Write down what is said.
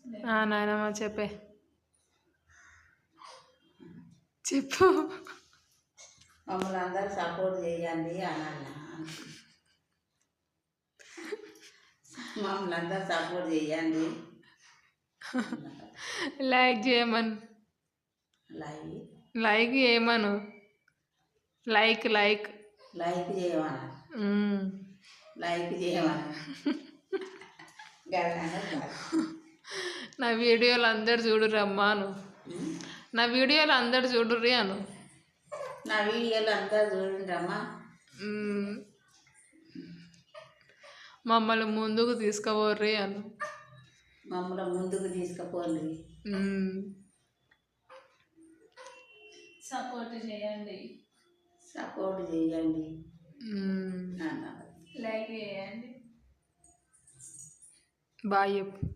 నాయనమ్మ చెప్పే చెప్పు. మమ్మల్ని అందరూ సపోర్ట్ చేయండి అనాలి. మమ్మల్ని అందరూ సపోర్ట్ చేయండి. లైక్ చేయమను. లైక్ చేయమను. లైక్ లైక్ లైక్ చేయమని లైక్ చేయమని నా వీడియోలు అందరు చూడుర్రి అమ్మాను. నా వీడియోలు అందరు చూడుర్రి అను. నా వీడియోలు అందరు చూడండిరమ్మా. మమ్మల్ని ముందుకు తీసుకుపోర్రి అను. మమ్మల్ని ముందుకు తీసుకుపోండి. సపోర్ట్ చేయండి. సపోర్ట్ చేయండి. లైక్ చేయండి. బాయ్ చెప్పు.